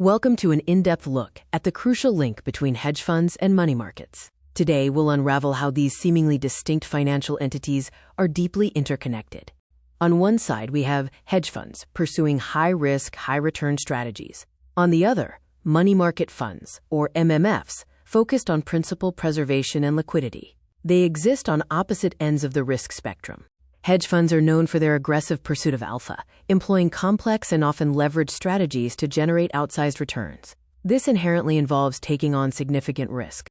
Welcome to an in-depth look at the crucial link between hedge funds and money markets. Today, we'll unravel how these seemingly distinct financial entities are deeply interconnected. On one side, we have hedge funds pursuing high-risk, high-return strategies. On the other, money market funds, or MMFs, focused on principal preservation and liquidity. They exist on opposite ends of the risk spectrum. Hedge funds are known for their aggressive pursuit of alpha, employing complex and often leveraged strategies to generate outsized returns. This inherently involves taking on significant risk.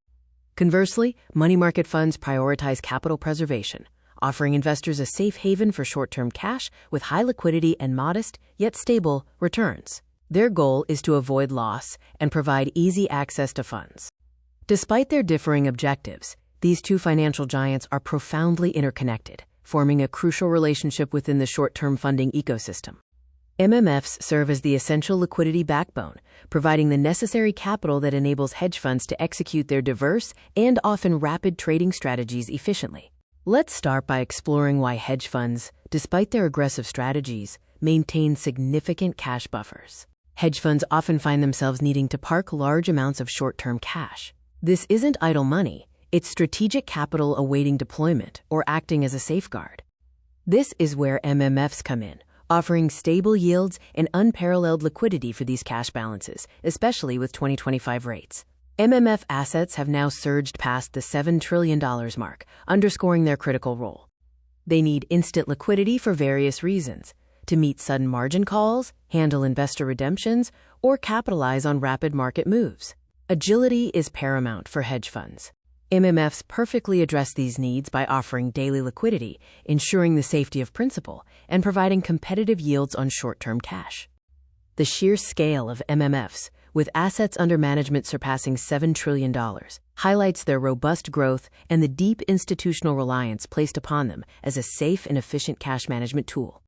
Conversely, money market funds prioritize capital preservation, offering investors a safe haven for short-term cash with high liquidity and modest, yet stable, returns. Their goal is to avoid loss and provide easy access to funds. Despite their differing objectives, these two financial giants are profoundly interconnected, forming a crucial relationship within the short-term funding ecosystem. MMFs serve as the essential liquidity backbone, providing the necessary capital that enables hedge funds to execute their diverse and often rapid trading strategies efficiently. Let's start by exploring why hedge funds, despite their aggressive strategies, maintain significant cash buffers. Hedge funds often find themselves needing to park large amounts of short-term cash. This isn't idle money. It's strategic capital awaiting deployment or acting as a safeguard. This is where MMFs come in, offering stable yields and unparalleled liquidity for these cash balances, especially with 2025 rates. MMF assets have now surged past the $7 trillion mark, underscoring their critical role. They need instant liquidity for various reasons: to meet sudden margin calls, handle investor redemptions, or capitalize on rapid market moves. Agility is paramount for hedge funds. MMFs perfectly address these needs by offering daily liquidity, ensuring the safety of principal, and providing competitive yields on short-term cash. The sheer scale of MMFs, with assets under management surpassing $7 trillion, highlights their robust growth and the deep institutional reliance placed upon them as a safe and efficient cash management tool.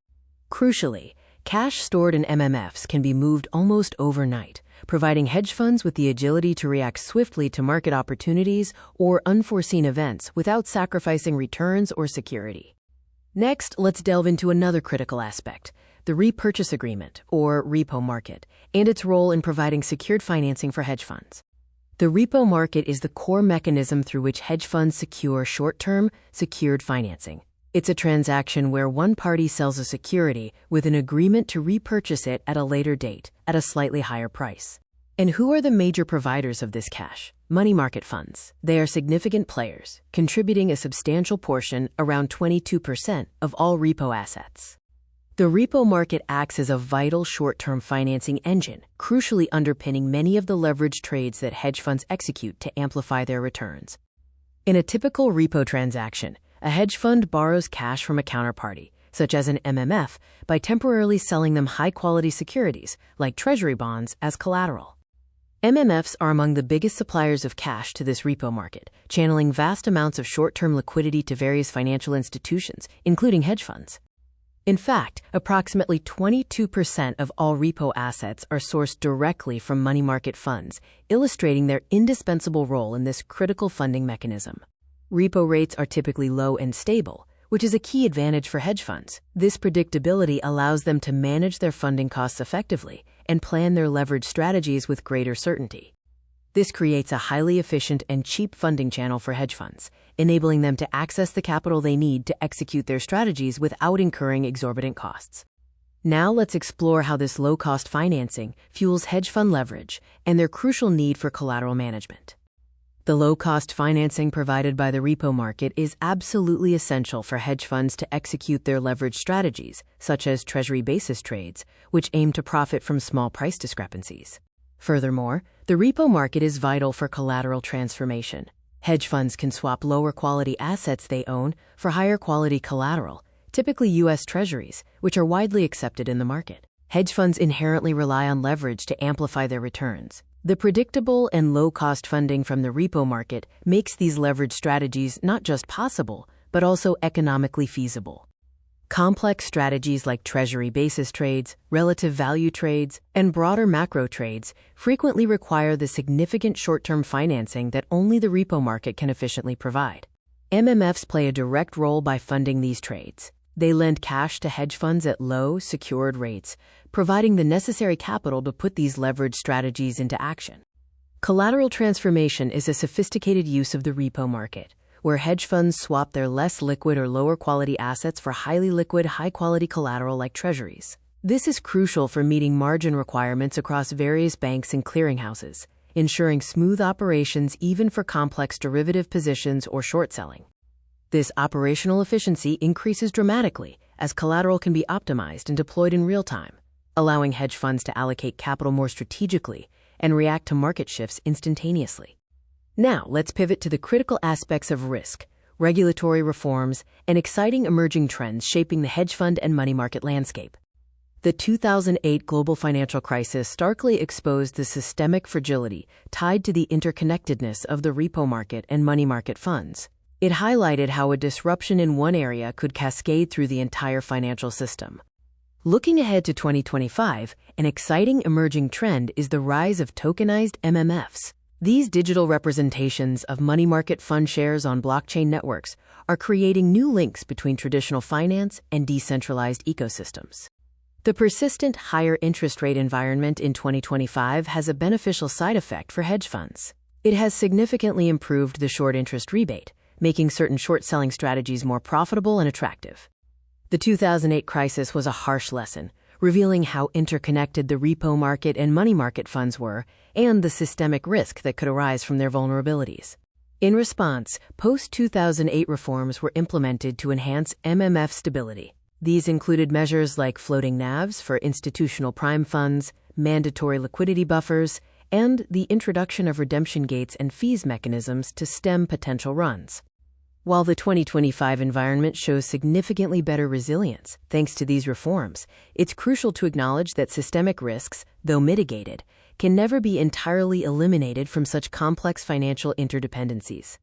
Crucially, cash stored in MMFs can be moved almost overnight, providing hedge funds with the agility to react swiftly to market opportunities or unforeseen events without sacrificing returns or security. Next, let's delve into another critical aspect: the repurchase agreement, or repo market, and its role in providing secured financing for hedge funds. The repo market is the core mechanism through which hedge funds secure short-term, secured financing. It's a transaction where one party sells a security with an agreement to repurchase it at a later date at a slightly higher price. And who are the major providers of this cash? Money market funds. They are significant players, contributing a substantial portion, around 22%, of all repo assets. The repo market acts as a vital short-term financing engine, crucially underpinning many of the leveraged trades that hedge funds execute to amplify their returns. In a typical repo transaction, a hedge fund borrows cash from a counterparty, such as an MMF, by temporarily selling them high-quality securities, like treasury bonds, as collateral. MMFs are among the biggest suppliers of cash to this repo market, channeling vast amounts of short-term liquidity to various financial institutions, including hedge funds. In fact, approximately 22% of all repo assets are sourced directly from money market funds, illustrating their indispensable role in this critical funding mechanism. Repo rates are typically low and stable, which is a key advantage for hedge funds. This predictability allows them to manage their funding costs effectively and plan their leverage strategies with greater certainty. This creates a highly efficient and cheap funding channel for hedge funds, enabling them to access the capital they need to execute their strategies without incurring exorbitant costs. Now let's explore how this low-cost financing fuels hedge fund leverage and their crucial need for collateral management. The low-cost financing provided by the repo market is absolutely essential for hedge funds to execute their leverage strategies, such as treasury basis trades, which aim to profit from small price discrepancies. Furthermore, the repo market is vital for collateral transformation. Hedge funds can swap lower-quality assets they own for higher-quality collateral, typically U.S. treasuries, which are widely accepted in the market. Hedge funds inherently rely on leverage to amplify their returns. The predictable and low-cost funding from the repo market makes these leverage strategies not just possible, but also economically feasible. Complex strategies like treasury basis trades, relative value trades, and broader macro trades frequently require the significant short-term financing that only the repo market can efficiently provide. MMFs play a direct role by funding these trades. They lend cash to hedge funds at low, secured rates, providing the necessary capital to put these leveraged strategies into action. Collateral transformation is a sophisticated use of the repo market, where hedge funds swap their less liquid or lower quality assets for highly liquid, high-quality collateral like treasuries. This is crucial for meeting margin requirements across various banks and clearinghouses, ensuring smooth operations even for complex derivative positions or short selling. This operational efficiency increases dramatically as collateral can be optimized and deployed in real time, allowing hedge funds to allocate capital more strategically and react to market shifts instantaneously. Now, let's pivot to the critical aspects of risk, regulatory reforms, and exciting emerging trends shaping the hedge fund and money market landscape. The 2008 global financial crisis starkly exposed the systemic fragility tied to the interconnectedness of the repo market and money market funds. It highlighted how a disruption in one area could cascade through the entire financial system. Looking ahead to 2025, an exciting emerging trend is the rise of tokenized MMFs. These digital representations of money market fund shares on blockchain networks are creating new links between traditional finance and decentralized ecosystems. The persistent higher interest rate environment in 2025 has a beneficial side effect for hedge funds. It has significantly improved the short interest rebate, making certain short selling strategies more profitable and attractive. The 2008 crisis was a harsh lesson, revealing how interconnected the repo market and money market funds were and the systemic risk that could arise from their vulnerabilities. In response, post-2008 reforms were implemented to enhance MMF stability. These included measures like floating NAVs for institutional prime funds, mandatory liquidity buffers, and the introduction of redemption gates and fees mechanisms to stem potential runs. While the 2025 environment shows significantly better resilience thanks to these reforms, it's crucial to acknowledge that systemic risks, though mitigated, can never be entirely eliminated from such complex financial interdependencies.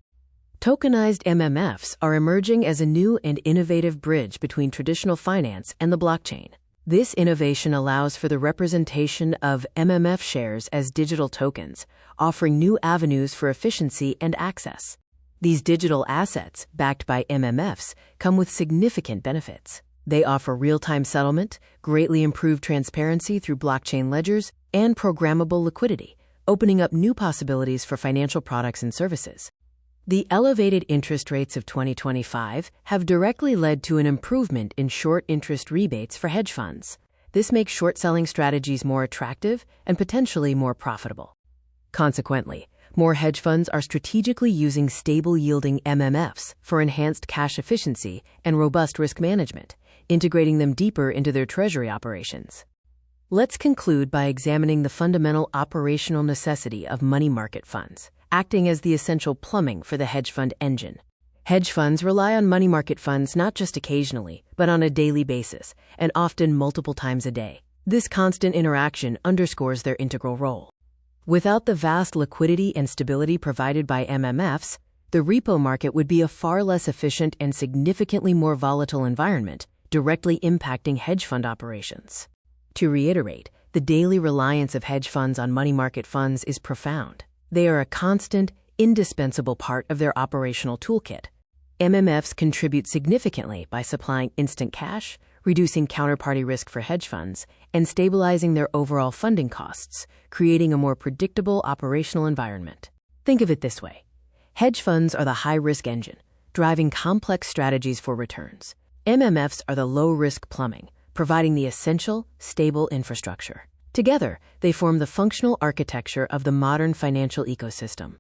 Tokenized MMFs are emerging as a new and innovative bridge between traditional finance and the blockchain. This innovation allows for the representation of MMF shares as digital tokens, offering new avenues for efficiency and access. These digital assets, backed by MMFs, come with significant benefits. They offer real-time settlement, greatly improved transparency through blockchain ledgers, and programmable liquidity, opening up new possibilities for financial products and services. The elevated interest rates of 2025 have directly led to an improvement in short interest rebates for hedge funds. This makes short-selling strategies more attractive and potentially more profitable. Consequently, more hedge funds are strategically using stable-yielding MMFs for enhanced cash efficiency and robust risk management, integrating them deeper into their treasury operations. Let's conclude by examining the fundamental operational necessity of money market funds, acting as the essential plumbing for the hedge fund engine. Hedge funds rely on money market funds not just occasionally, but on a daily basis, and often multiple times a day. This constant interaction underscores their integral role. Without the vast liquidity and stability provided by MMFs, the repo market would be a far less efficient and significantly more volatile environment, directly impacting hedge fund operations. To reiterate, the daily reliance of hedge funds on money market funds is profound. They are a constant, indispensable part of their operational toolkit. MMFs contribute significantly by supplying instant cash, reducing counterparty risk for hedge funds, and stabilizing their overall funding costs, creating a more predictable operational environment. Think of it this way. Hedge funds are the high-risk engine, driving complex strategies for returns. MMFs are the low-risk plumbing, providing the essential, stable infrastructure. Together, they form the functional architecture of the modern financial ecosystem.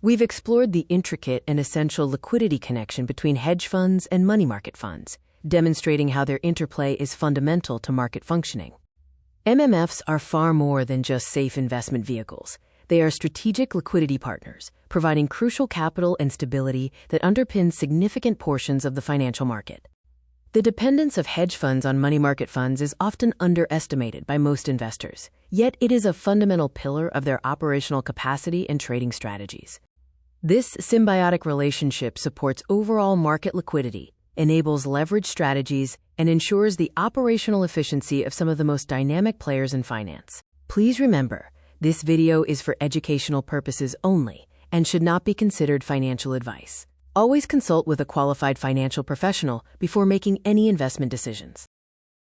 We've explored the intricate and essential liquidity connection between hedge funds and money market funds, demonstrating how their interplay is fundamental to market functioning. MMFs are far more than just safe investment vehicles. They are strategic liquidity partners, providing crucial capital and stability that underpins significant portions of the financial market. The dependence of hedge funds on money market funds is often underestimated by most investors, yet it is a fundamental pillar of their operational capacity and trading strategies. This symbiotic relationship supports overall market liquidity, enables leverage strategies, and ensures the operational efficiency of some of the most dynamic players in finance. Please remember, this video is for educational purposes only and should not be considered financial advice. Always consult with a qualified financial professional before making any investment decisions.